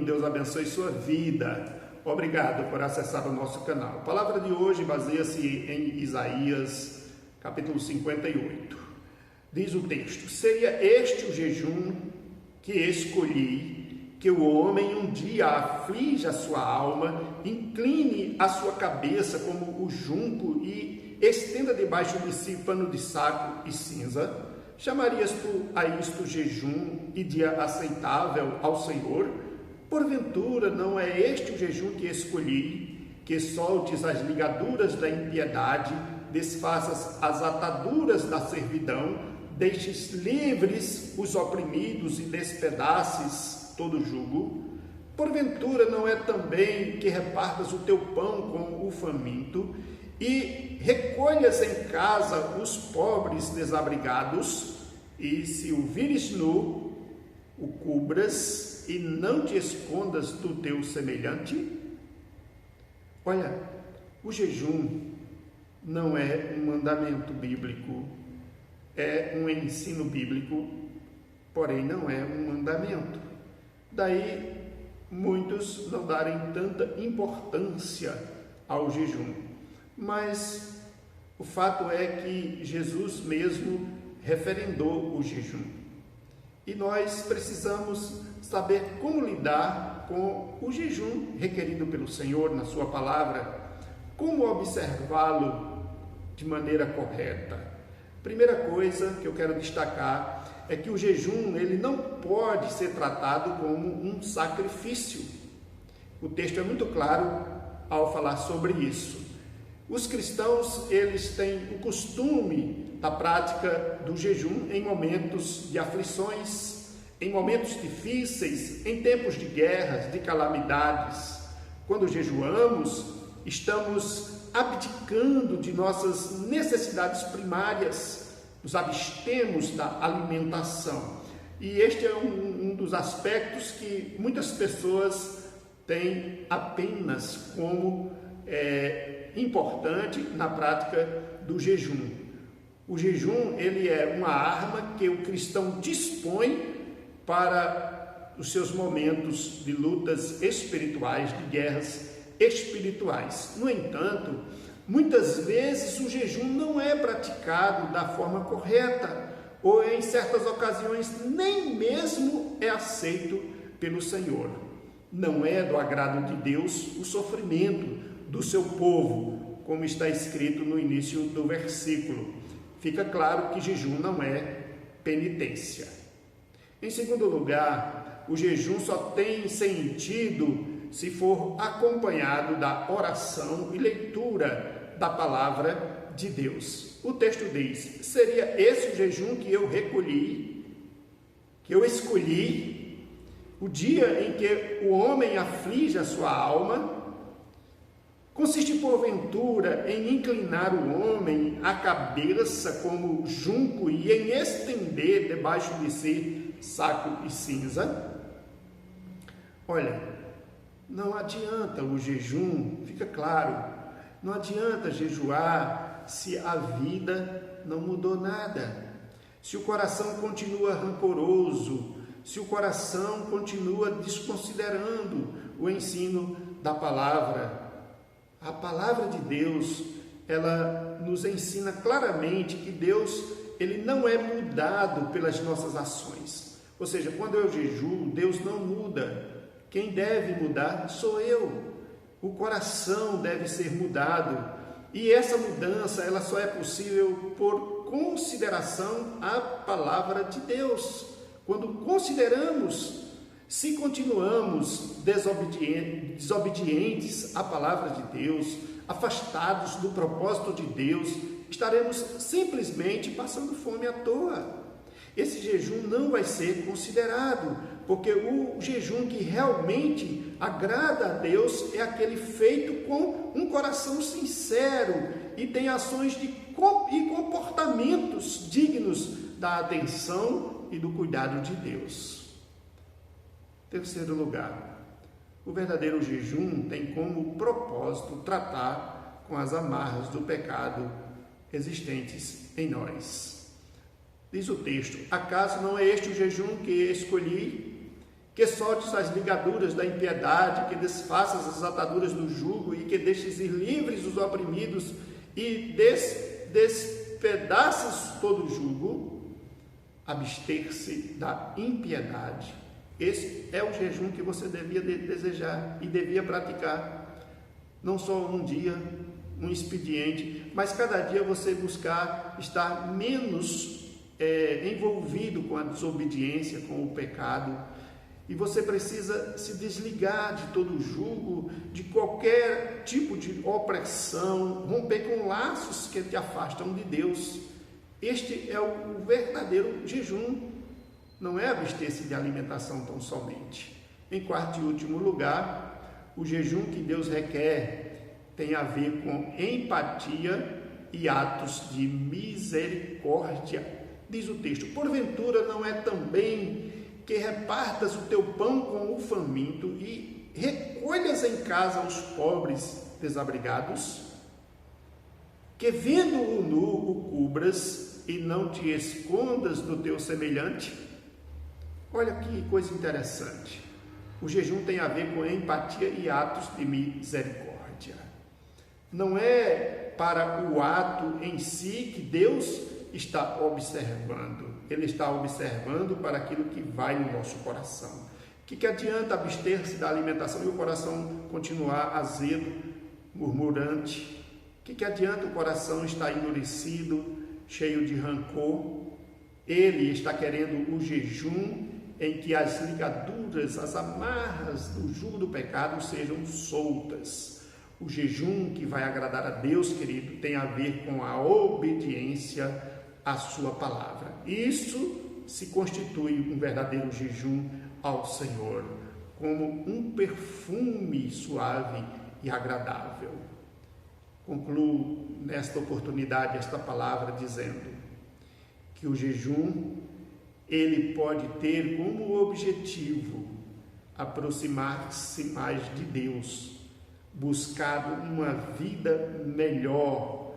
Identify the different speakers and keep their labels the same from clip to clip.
Speaker 1: Deus abençoe sua vida. Obrigado por acessar o nosso canal. A palavra de hoje baseia-se em Isaías, capítulo 58. Diz o texto: seria este o jejum que escolhi, que o homem um dia aflige a sua alma, incline a sua cabeça como o junco e estenda debaixo de si pano de saco e cinza? Chamarias tu a isto jejum e dia aceitável ao Senhor? Porventura não é este o jejum que escolhi, que soltes as ligaduras da impiedade, desfaças as ataduras da servidão, deixes livres os oprimidos e despedaces todo jugo? Porventura não é também que repartas o teu pão com o faminto e recolhas em casa os pobres desabrigados, e se o vires nu, o cubras e não te escondas do teu semelhante? Olha, o jejum não é um mandamento bíblico, é um ensino bíblico, porém não é um mandamento. Daí muitos não darem tanta importância ao jejum. Mas o fato é que Jesus mesmo referendou o jejum. E nós precisamos saber como lidar com o jejum requerido pelo Senhor na sua palavra, como observá-lo de maneira correta. Primeira coisa que eu quero destacar é que o jejum ele não pode ser tratado como um sacrifício. O texto é muito claro ao falar sobre isso. Os cristãos, eles têm o costume da prática do jejum em momentos de aflições, em momentos difíceis, em tempos de guerras, de calamidades. Quando jejuamos, estamos abdicando de nossas necessidades primárias, nos abstemos da alimentação. E este é um dos aspectos que muitas pessoas têm apenas como importante na prática do jejum. O jejum, ele é uma arma que o cristão dispõe para os seus momentos de lutas espirituais, de guerras espirituais. No entanto, muitas vezes o jejum não é praticado da forma correta, ou em certas ocasiões nem mesmo é aceito pelo Senhor. Não é do agrado de Deus o sofrimento do seu povo, como está escrito no início do versículo. Fica claro que jejum não é penitência. Em segundo lugar, o jejum só tem sentido se for acompanhado da oração e leitura da palavra de Deus. O texto diz: seria esse o jejum que eu recolhi, que eu escolhi, o dia em que o homem aflige a sua alma? Consiste, porventura, em inclinar o homem a cabeça como junco e em estender debaixo de si saco e cinza? Olha, não adianta o jejum, fica claro, não adianta jejuar se a vida não mudou nada, se o coração continua rancoroso, se o coração continua desconsiderando o ensino da palavra. A palavra de Deus, ela nos ensina claramente que Deus, ele não é mudado pelas nossas ações. Ou seja, quando eu jejuo, Deus não muda. Quem deve mudar sou eu. O coração deve ser mudado. E essa mudança, ela só é possível por consideração à palavra de Deus. Quando consideramos, se continuamos desobedientes à palavra de Deus, afastados do propósito de Deus, estaremos simplesmente passando fome à toa. Esse jejum não vai ser considerado, porque o jejum que realmente agrada a Deus é aquele feito com um coração sincero e tem ações e comportamentos dignos da atenção e do cuidado de Deus. Terceiro lugar, o verdadeiro jejum tem como propósito tratar com as amarras do pecado existentes em nós. Diz o texto: acaso não é este o jejum que escolhi, que soltes as ligaduras da impiedade, que desfaças as ataduras do jugo e que deixes ir livres os oprimidos e despedaças todo o jugo, abster-se da impiedade. Esse é o jejum que você devia desejar e devia praticar. Não só um dia, um expediente, mas cada dia você buscar estar menos envolvido com a desobediência, com o pecado. E você precisa se desligar de todo o jugo, de qualquer tipo de opressão, romper com laços que te afastam de Deus. Este é o verdadeiro jejum, não é abster-se de alimentação tão somente. Em quarto e último lugar, o jejum que Deus requer tem a ver com empatia e atos de misericórdia. Diz o texto: porventura não é também que repartas o teu pão com o faminto e recolhas em casa os pobres desabrigados? Que vendo-o nu o cubras e não te escondas do teu semelhante? Olha que coisa interessante. O jejum tem a ver com empatia e atos de misericórdia. Não é para o ato em si que Deus está observando. Ele está observando para aquilo que vai no nosso coração. O que adianta abster-se da alimentação e o coração continuar azedo, murmurante? O que adianta o coração estar endurecido, cheio de rancor? Ele está querendo o jejum em que as ligaduras, as amarras do jugo do pecado sejam soltas. O jejum que vai agradar a Deus, querido, tem a ver com a obediência à sua palavra. Isso se constitui um verdadeiro jejum ao Senhor, como um perfume suave e agradável. Concluo nesta oportunidade esta palavra dizendo que o jejum, ele pode ter como objetivo aproximar-se mais de Deus, buscar uma vida melhor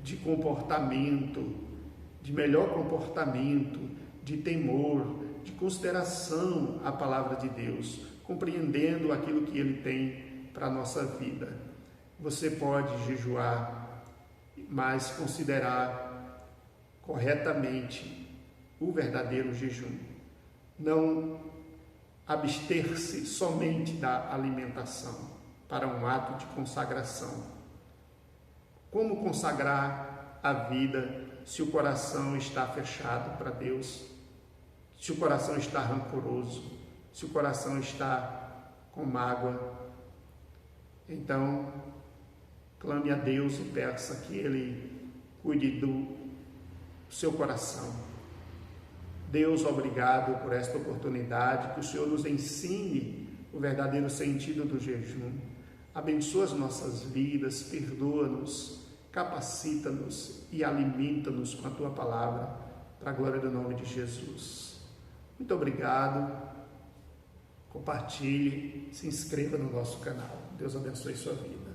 Speaker 1: de comportamento, de melhor comportamento, de temor, de consideração à palavra de Deus, compreendendo aquilo que Ele tem para a nossa vida. Você pode jejuar, mas considerar corretamente o verdadeiro jejum. Não abster-se somente da alimentação para um ato de consagração. Como consagrar a vida se o coração está fechado para Deus, se o coração está rancoroso, se o coração está com mágoa? Então, clame a Deus e peça que Ele cuide do seu coração. Deus, obrigado por esta oportunidade, que o Senhor nos ensine o verdadeiro sentido do jejum. Abençoa as nossas vidas, perdoa-nos, capacita-nos e alimenta-nos com a Tua palavra, para a glória do nome de Jesus. Muito obrigado. Compartilhe, se inscreva no nosso canal. Deus abençoe sua vida.